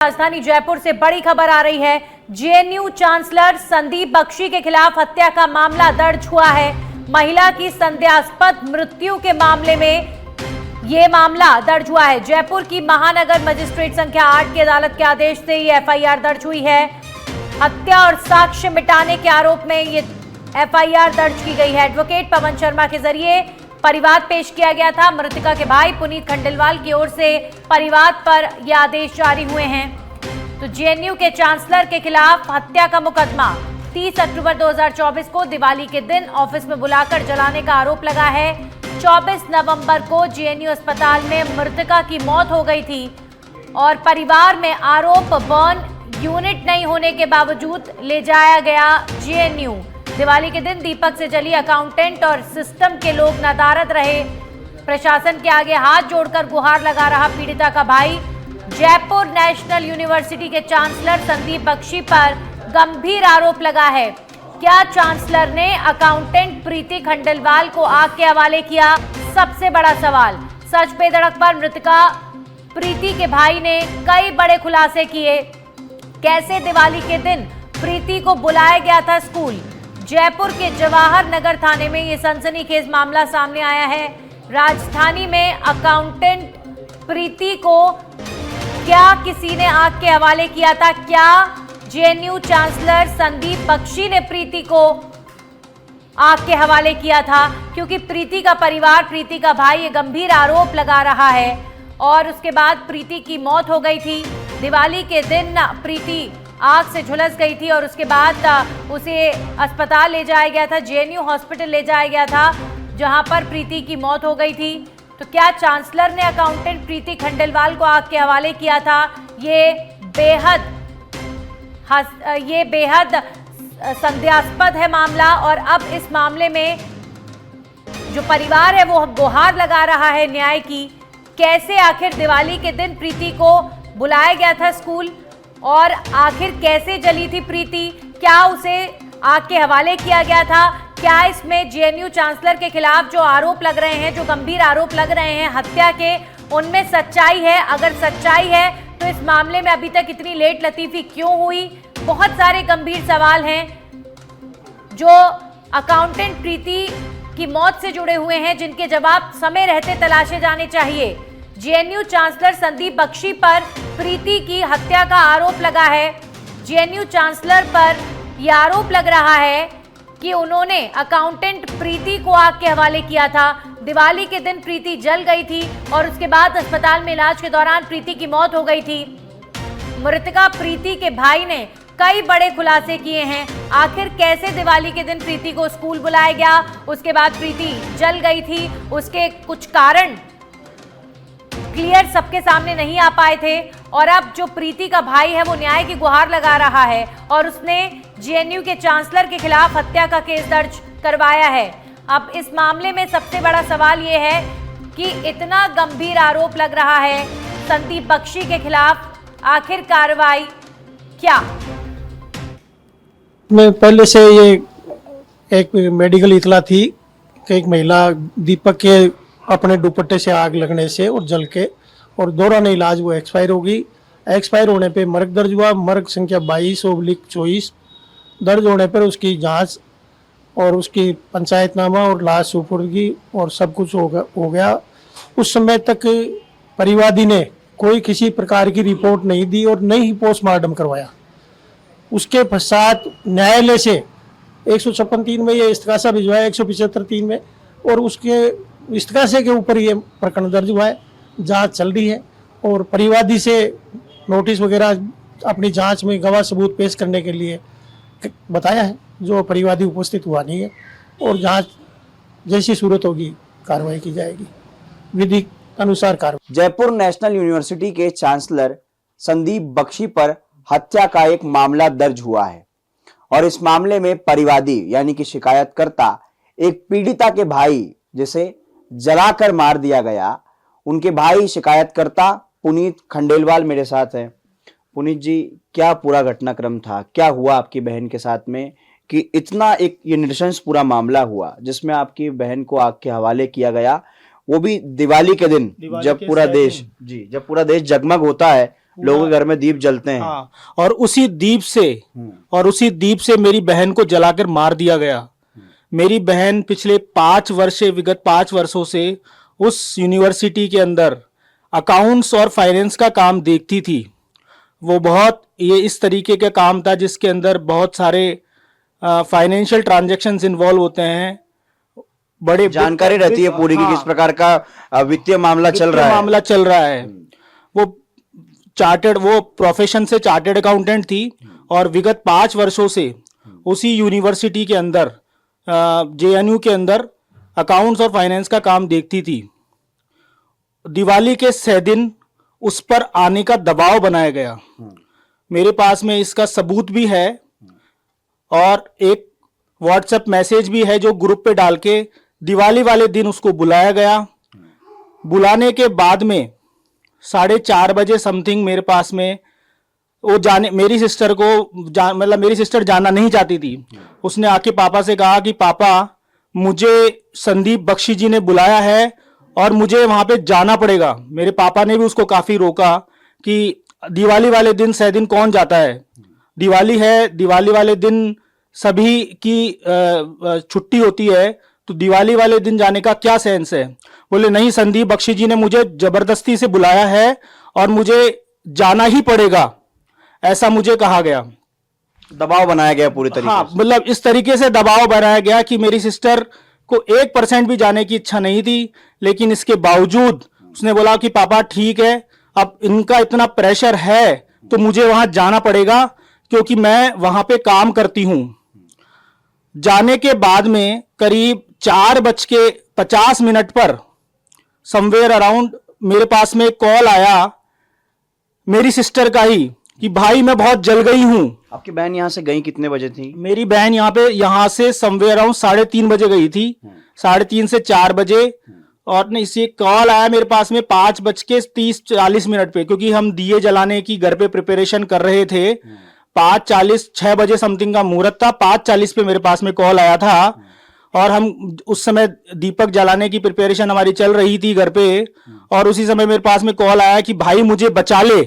राजधानी जयपुर से बड़ी खबर आ रही है। जेएनयू चांसलर संदीप बख्शी के खिलाफ हत्या का मामला दर्ज हुआ है। महिला की संदेहास्पद मृत्यु के मामले में यह मामला दर्ज हुआ है। जयपुर की महानगर मजिस्ट्रेट संख्या 8 की अदालत के आदेश से ये एफआईआर दर्ज हुई है। हत्या और साक्ष्य मिटाने के आरोप में ये एफआईआर दर्ज की गई है। एडवोकेट पवन शर्मा के जरिए परिवाद पेश किया गया था। मृतका के भाई पुनीत खंडेलवाल की ओर से परिवाद पर यह आदेश जारी हुए हैं। तो जेएनयू के चांसलर के खिलाफ हत्या का मुकदमा 30 अक्टूबर 2024 को दिवाली के दिन ऑफिस में बुलाकर जलाने का आरोप लगा है। 24 नवंबर को जेएनयू अस्पताल में मृतका की मौत हो गई थी और परिवार में आरोप बर्न यूनिट नहीं होने के बावजूद ले जाया गया जेएनयू। दिवाली के दिन दीपक से जली अकाउंटेंट और सिस्टम के लोग नदारद रहे। प्रशासन के आगे हाथ जोड़कर गुहार लगा रहा पीड़िता का भाई। जयपुर नेशनल यूनिवर्सिटी के चांसलर संदीप बख्शी पर गंभीर आरोप लगा है। क्या चांसलर ने अकाउंटेंट प्रीति खंडेलवाल को आग के हवाले किया? सबसे बड़ा सवाल। सच पे धड़क पर मृतका प्रीति के भाई ने कई बड़े खुलासे किए। कैसे दिवाली के दिन प्रीति को बुलाया गया था स्कूल? जयपुर के जवाहर नगर थाने में ये सनसनीखेज मामला सामने आया है। राजधानी में अकाउंटेंट प्रीति को क्या किसी ने आग के हवाले किया था? क्या जेएनयू चांसलर संदीप बख्शी ने प्रीति को आग के हवाले किया था? क्योंकि प्रीति का परिवार, प्रीति का भाई ये गंभीर आरोप लगा रहा है और उसके बाद प्रीति की मौत हो गई थी। दिवाली के दिन प्रीति आग से झुलस गई थी और उसके बाद उसे अस्पताल ले जाया गया था, जेएनयू हॉस्पिटल ले जाया गया था, जहां पर प्रीति की मौत हो गई थी। तो क्या चांसलर ने अकाउंटेंट प्रीति खंडेलवाल को आग के हवाले किया था? ये बेहद संदेहास्पद है मामला। और अब इस मामले में जो परिवार है वो गुहार लगा रहा है न्याय की। कैसे आखिर दिवाली के दिन प्रीति को बुलाया गया था स्कूल और आखिर कैसे जली थी प्रीति? क्या उसे आग के हवाले किया गया था? क्या इसमें जेएनयू चांसलर के खिलाफ जो आरोप लग रहे हैं, जो गंभीर आरोप लग रहे हैं हत्या के, उनमें सच्चाई है? अगर सच्चाई है तो इस मामले में अभी तक इतनी लेट लतीफी क्यों हुई? बहुत सारे गंभीर सवाल हैं जो अकाउंटेंट प्रीति की मौत से जुड़े हुए हैं, जिनके जवाब समय रहते तलाशे जाने चाहिए। जेएनयू चांसलर संदीप बख्शी पर प्रीति की हत्या का आरोप लगा है। जेएनयू चांसलर पर यह आरोप लग रहा है कि उन्होंने अकाउंटेंट प्रीति को आग के हवाले किया था। दिवाली के दिन प्रीति जल गई थी और उसके बाद अस्पताल में इलाज के दौरान प्रीति की मौत हो गई थी। मृतका प्रीति के भाई ने कई बड़े खुलासे किए हैं। आखिर कैसे दिवाली के दिन प्रीति को स्कूल बुलाया गया, उसके बाद प्रीति जल गई थी, उसके कुछ कारण क्लियर सबके सामने नहीं आ पाए थे। और अब जो प्रीति का भाई है वो न्याय की गुहार लगा रहा है और उसने जेएनयू के चांसलर के खिलाफ हत्या का केस दर्ज करवाया है। अब इस मामले में सबसे बड़ा सवाल ये है कि इतना गंभीर आरोप लग रहा है संदीप बख्शी के खिलाफ, आखिर कार्रवाई क्या? मैं पहले से ये एक मेडिकल इतला थी कि एक महिला दीपक के अपने दुपट्टे से आग लगने से और जल के और दौरान इलाज वो एक्सपायर होगी। एक्सपायर होने पे मर्ग दर्ज हुआ। मर्ग संख्या 22/24 दर्ज होने पर उसकी जांच और उसकी पंचायतनामा और लाश सुपुर्दगी और सब कुछ हो गया। उस समय तक परिवादी ने कोई किसी प्रकार की रिपोर्ट नहीं दी और न ही पोस्टमार्टम करवाया। उसके पश्चात न्यायालय से 156(3) में ये इस्तगासा भिजवाया, 175(3) में, और उसके इस्तगासे के ऊपर ये प्रकरण दर्ज हुआ है। जांच चल रही है और परिवादी से नोटिस वगैरह अपनी जांच में गवाह सबूत पेश करने के लिए बताया है, जो परिवादी उपस्थित हुआ नहीं है। और जांच जैसी सूरत होगी कार्रवाई की जाएगी, विधि अनुसार कार्रवाई। जयपुर नेशनल यूनिवर्सिटी के चांसलर संदीप बख्शी पर हत्या का एक मामला दर्ज हुआ है और इस मामले में परिवादी यानी कि शिकायतकर्ता एक पीड़िता के भाई, जिसे जलाकर मार दिया गया, उनके भाई शिकायतकर्ता पुनीत खंडेलवाल मेरे साथ हैं। पुनीत जी, क्या पूरा घटनाक्रम था? क्या हुआ आपकी बहन के साथ में कि इतना एक ये नृशंस पूरा मामला हुआ जिसमें आपकी बहन को आग के हवाले किया गया? वो भी दिवाली के दिन, जब पूरा देश जगमग होता है लोगों के घर में दीप जलते हैं। हाँ, और उसी दीप से मेरी बहन को जलाकर मार दिया गया। मेरी बहन पिछले विगत 5 वर्षों से उस यूनिवर्सिटी के अंदर अकाउंट्स और फाइनेंस का काम देखती थी। वो बहुत ये इस तरीके का काम था जिसके अंदर बहुत सारे फाइनेंशियल ट्रांजैक्शंस इन्वॉल्व होते हैं। बड़े जानकारी रहती है पूरी कि किस प्रकार का वित्तीय मामला चल रहा है। वो प्रोफेशन से चार्टेड अकाउंटेंट थी और विगत 5 वर्षों से उसी यूनिवर्सिटी के अंदर JNU के अंदर अकाउंट्स और फाइनेंस का काम देखती थी। दिवाली के 6 दिन उस पर आने का दबाव बनाया गया। मेरे पास में इसका सबूत भी है और एक व्हाट्सएप मैसेज भी है जो ग्रुप पे डाल के दिवाली वाले दिन उसको बुलाया गया। बुलाने के बाद में 4:30 बजे समथिंग मेरे पास में वो मेरी सिस्टर जाना नहीं चाहती थी। उसने आके पापा से कहा कि पापा मुझे संदीप बख्शी जी ने बुलाया है और मुझे वहां पे जाना पड़ेगा। मेरे पापा ने भी उसको काफी रोका कि दिवाली वाले दिन 6 दिन कौन जाता है, दिवाली है, दिवाली वाले दिन सभी की छुट्टी होती है, तो दिवाली वाले दिन जाने का क्या सेंस है। बोले नहीं, संदीप बख्शी जी ने मुझे जबरदस्ती से बुलाया है और मुझे जाना ही पड़ेगा, ऐसा मुझे कहा गया। दबाव बनाया गया पूरी तरीके हाँ, से। मतलब इस तरीके से दबाव बनाया गया कि मेरी सिस्टर को 1% भी जाने की इच्छा नहीं थी, लेकिन इसके बावजूद उसने बोला कि पापा ठीक है, अब इनका इतना प्रेशर है तो मुझे वहां जाना पड़ेगा क्योंकि मैं वहां पे काम करती हूं। जाने के बाद में करीब 4:50 पर समवेयर अराउंड मेरे पास में कॉल आया मेरी सिस्टर का ही कि भाई मैं बहुत जल गई हूं। आपकी बहन यहाँ से गई कितने बजे थी? मेरी बहन यहाँ से समवेयर अराउंड 3:30 बजे गई थी, 3:30 से 4 बजे। और इसे कॉल आया मेरे पास में 5:30-40 पे, क्योंकि हम दिए जलाने की घर पे प्रिपरेशन कर रहे थे। 6 बजे समथिंग का मुहूर्त था, 5:40 पे मेरे पास में कॉल आया था और हम उस समय दीपक जलाने की प्रिपरेशन हमारी चल रही थी घर पे। और उसी समय मेरे पास में कॉल आया कि भाई मुझे बचा ले,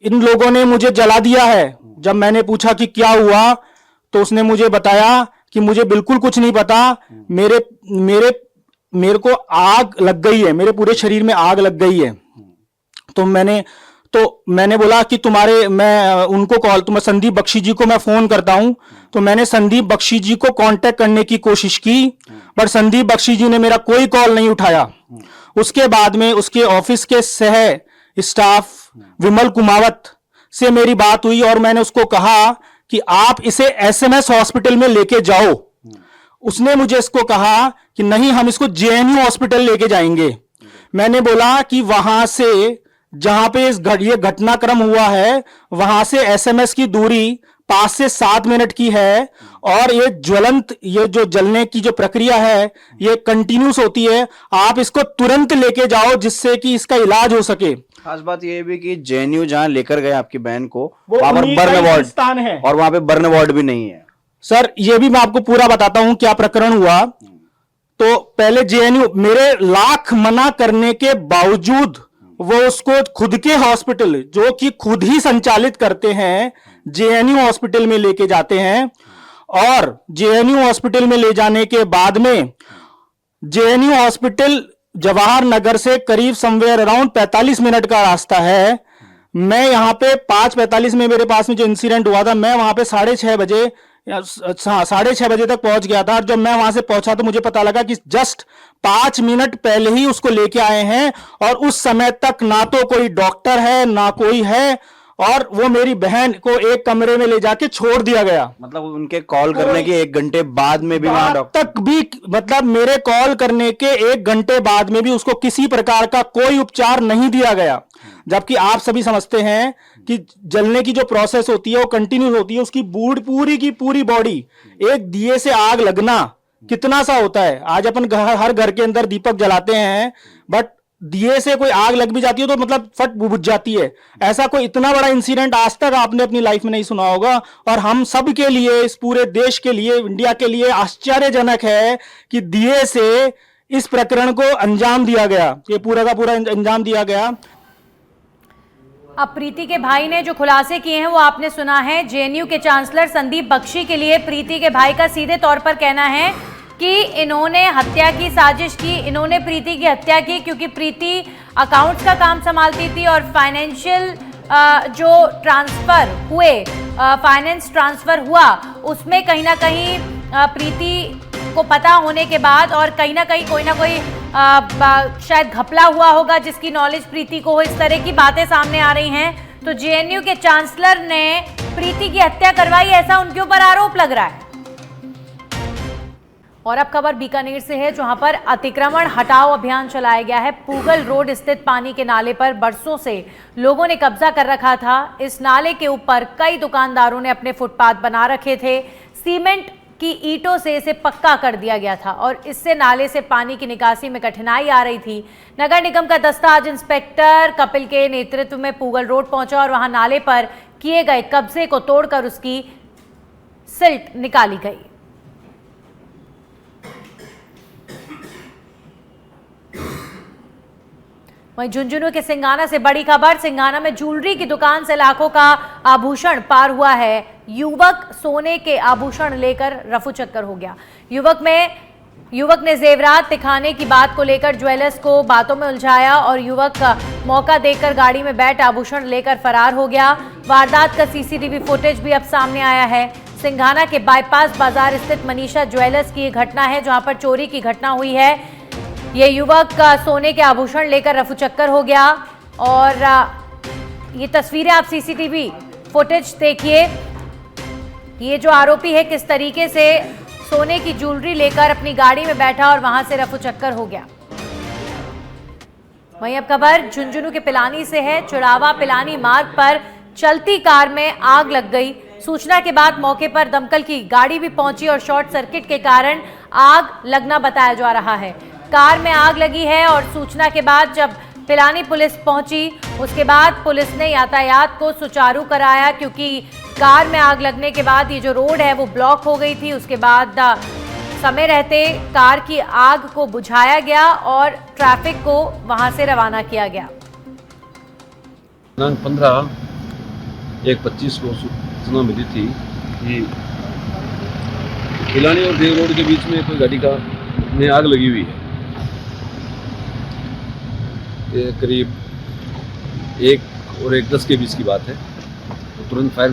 इन लोगों ने मुझे जला दिया है। जब मैंने पूछा कि क्या हुआ तो उसने मुझे बताया कि मुझे बिल्कुल कुछ नहीं पता, मेरे को आग लग गई है, मेरे पूरे शरीर में आग लग गई है। तो मैंने बोला कि मैं संदीप बख्शी जी को मैं फोन करता हूं। तो मैंने संदीप बख्शी जी को कांटेक्ट करने की कोशिश की, पर संदीप बख्शी जी ने मेरा कोई कॉल नहीं उठाया। उसके बाद में उसके ऑफिस के सह स्टाफ विमल कुमावत से मेरी बात हुई और मैंने उसको कहा कि आप इसे SMS हॉस्पिटल में लेके जाओ। उसने मुझे इसको कहा कि नहीं, हम इसको JNU हॉस्पिटल लेके जाएंगे। मैंने बोला कि वहां से जहां पे ये घटनाक्रम हुआ है वहां से SMS की दूरी 5 से 7 मिनट की है और ये जो जलने की जो प्रक्रिया है ये कंटिन्यूस होती है। आप इसको तुरंत लेके जाओ जिससे कि इसका इलाज हो सके। खास बात यह भी कि JNU जहां लेकर गए आपकी बहन को, वो वहां पर बर्न वार्ड स्थान है और वहां पे बर्न वार्ड भी नहीं है। सर, ये भी मैं आपको पूरा बताता हूं क्या प्रकरण हुआ। तो पहले JNU मेरे लाख मना करने के बावजूद वो उसको खुद के हॉस्पिटल, जो कि खुद ही संचालित करते हैं, JNU हॉस्पिटल में लेके जाते हैं। और JNU हॉस्पिटल में ले जाने के बाद में JNU हॉस्पिटल जवाहर नगर से करीब समवेयर अराउंड 45 मिनट का रास्ता है। मैं यहां पे 5:45 में मेरे पास में जो इंसिडेंट हुआ था, मैं वहां पे 6:30 बजे 6:30 बजे तक पहुंच गया था। और जब मैं वहां से पहुंचा तो मुझे पता लगा कि जस्ट 5 मिनट पहले ही उसको लेके आए हैं और उस समय तक ना तो कोई डॉक्टर है ना कोई है, और वो मेरी बहन को एक कमरे में ले जाके छोड़ दिया गया। मतलब उनके कॉल करने के 1 घंटे बाद में भी वहां डॉक्टर तक भी, मतलब मेरे कॉल करने के 1 घंटे बाद में भी उसको किसी प्रकार का कोई उपचार नहीं दिया गया। जबकि आप सभी समझते हैं कि जलने की जो प्रोसेस होती है वो कंटिन्यूस होती है। उसकी पूरी की पूरी बॉडी, एक दिए से आग लगना कितना सा होता है। आज अपन हर घर के अंदर दीपक जलाते हैं, बट दिए से कोई आग लग भी जाती है तो मतलब फट बुझ जाती है। ऐसा कोई इतना बड़ा इंसिडेंट आज तक आपने अपनी लाइफ में नहीं सुना होगा। और हम सब के लिए, इस पूरे देश के लिए, इंडिया के लिए आश्चर्यजनक है कि दिए से इस प्रकरण को अंजाम दिया गया, ये पूरा का पूरा अंजाम दिया गया। अब प्रीति के भाई ने जो खुलासे किए हैं वो आपने सुना है। जेएनयू के चांसलर संदीप बख्शी के लिए प्रीति के भाई का सीधे तौर पर कहना है कि इन्होंने हत्या की साजिश की, इन्होंने प्रीति की हत्या की क्योंकि प्रीति अकाउंट्स का काम संभालती थी और फाइनेंशियल जो ट्रांसफर हुए, फाइनेंस ट्रांसफर हुआ, उसमें कहीं ना कहीं प्रीति को पता होने के बाद और कहीं ना कहीं कोई ना कोई शायद घपला हुआ होगा जिसकी नॉलेज प्रीति को हो, इस तरह की बातें सामने आ रही हैं। तो जेएनयू के चांसलर ने प्रीति की हत्या करवाई, ऐसा उनके ऊपर आरोप लग रहा है। और अब खबर बीकानेर से है, जहां पर अतिक्रमण हटाओ अभियान चलाया गया है। पूगल रोड स्थित पानी के नाले पर बरसों से लोगों ने कब्जा कर रखा था। इस नाले के ऊपर कई दुकानदारों ने अपने फुटपाथ बना रखे थे। सीमेंट की ईंटों से इसे पक्का कर दिया गया था और इससे नाले से पानी की निकासी में कठिनाई आ रही थी। नगर निगम का दस्ता आज इंस्पेक्टर कपिल के नेतृत्व में पूगल रोड पहुंचा और वहां नाले पर किए गए कब्जे को तोड़कर उसकी सिल्ट निकाली गई। वहीं झुंझुनू के सिंघाना से बड़ी खबर। सिंघाना में ज्वेलरी की दुकान से लाखों का आभूषण पार हुआ है। युवक सोने के आभूषण लेकर रफू चक्कर हो गया। युवक ने जेवरात दिखाने की बात को लेकर ज्वेलर्स को बातों में उलझाया और युवक का मौका देखकर गाड़ी में बैठ आभूषण लेकर फरार हो गया। वारदात का सीसीटीवी फुटेज भी अब सामने आया है। सिंघाना के बाईपास बाजार स्थित मनीषा ज्वेलर्स की घटना है, जहां पर चोरी की घटना हुई है। ये युवक सोने के आभूषण लेकर रफू चक्कर हो गया और ये तस्वीरें आप सीसीटीवी फुटेज देखिए। ये जो आरोपी है किस तरीके से सोने की ज्वेलरी लेकर अपनी गाड़ी में बैठा और वहां से रफू चक्कर हो गया। वहीं अब खबर झुंझुनू के पिलानी से है। चुरावा पिलानी मार्ग पर चलती कार में आग लग गई। सूचना के बाद मौके पर दमकल की गाड़ी भी पहुंची और शॉर्ट सर्किट के कारण आग लगना बताया जा रहा है। कार में आग लगी है और सूचना के बाद जब पिलानी पुलिस पहुंची, उसके बाद पुलिस ने यातायात को सुचारू कराया क्योंकि कार में आग लगने के बाद ये जो रोड है वो ब्लॉक हो गई थी। उसके बाद समय रहते कार की आग को बुझाया गया और ट्रैफिक को वहां से रवाना किया गया। दिनांक 15/1/25 को सूचना मिली थी कि पिलानी और देव रोड के बीच में कोई गाड़ी में आग लगी हुई है। ये करीब 1:10 के बीच की बात है। तो तुरंत फायर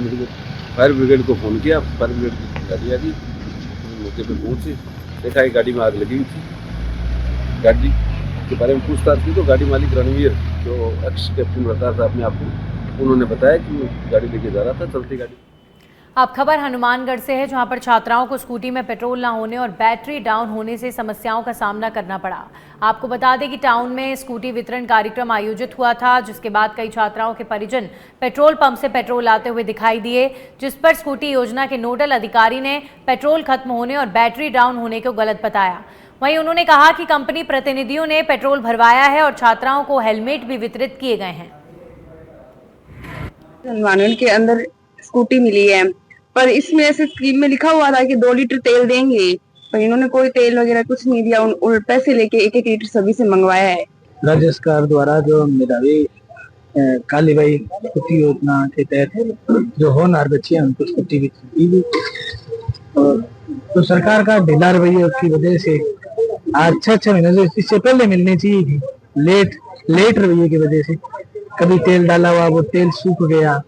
ब्रिगेड को फ़ोन किया। फायर ब्रिगेड की गाड़ी आ गई, मौके पर पहुंची, देखा कि गाड़ी में आग लगी हुई थी। गाड़ी के बारे में पूछताछ की तो गाड़ी मालिक रणवीर, जो एक्स कैप्टन बताया था अपने आप को, उन्होंने बताया कि वो गाड़ी लेके जा रहा था, चलती गाड़ी। अब खबर हनुमानगढ़ से है, जहां पर छात्राओं को स्कूटी में पेट्रोल ना होने और बैटरी डाउन होने से समस्याओं का सामना करना पड़ा। आपको बता दें कि टाउन में स्कूटी वितरण कार्यक्रम आयोजित हुआ था, जिसके बाद कई छात्राओं के परिजन पेट्रोल पंप से पेट्रोल लाते हुए दिखाई दिए, जिस पर स्कूटी योजना के नोडल अधिकारी ने पेट्रोल खत्म होने और बैटरी डाउन होने को गलत बताया। वहीं उन्होंने कहा कि कंपनी प्रतिनिधियों ने पेट्रोल भरवाया है और छात्राओं को हेलमेट भी वितरित किए गए हैं। हनुमानगढ़ के अंदर स्कूटी मिली है, पर इसमें ऐसे स्कीम में लिखा हुआ था कि 2 लीटर तेल देंगे, पर इन्होंने कोई तेल वगैरह कुछ नहीं दिया। उन पैसे लेके 1-1 लीटर सभी से मंगवाया है। राज्य सरकार द्वारा जो मेधावी काली बाई स्कूटी योजना के तहत जो होनहार बच्चे हैं उनको स्कूटी भी दी गई। तो सरकार का ढीला रवैया की वजह से आज 6 महीने से इससे पहले मिलनी चाहिए थी, लेट रवैये की वजह से कभी तेल डाला हुआ वो तेल सूख गया,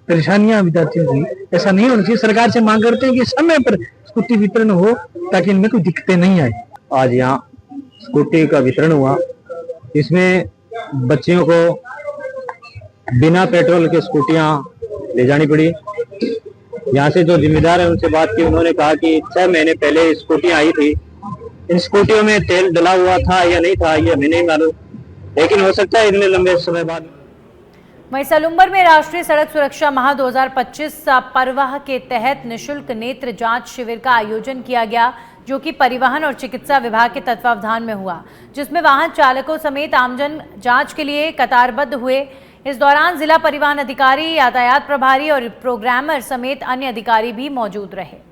परेशानियां विद्यार्थियों की। ऐसा नहीं होना चाहिए। सरकार से मांग करते हैं कि समय पर स्कूटी वितरण हो ताकि इनमें कोई दिक्कतें नहीं आए। आज यहाँ स्कूटी का वितरण हुआ, इसमें बच्चियों को बिना पेट्रोल के स्कूटियां ले जानी पड़ी। यहाँ से जो जिम्मेदार है उनसे बात की, उन्होंने कहा कि 6 महीने पहले स्कूटियां आई थी, इन स्कूटियों में तेल डला हुआ था या नहीं था ये हमें नहीं मालूम, लेकिन हो सकता है इतने लंबे समय बाद। वहीं सलुम्बर में राष्ट्रीय सड़क सुरक्षा माह 2025 परवाह के तहत निशुल्क नेत्र जांच शिविर का आयोजन किया गया, जो कि परिवहन और चिकित्सा विभाग के तत्वावधान में हुआ, जिसमें वाहन चालकों समेत आमजन जांच के लिए कतारबद्ध हुए। इस दौरान जिला परिवहन अधिकारी, यातायात प्रभारी और प्रोग्रामर समेत अन्य अधिकारी भी मौजूद रहे।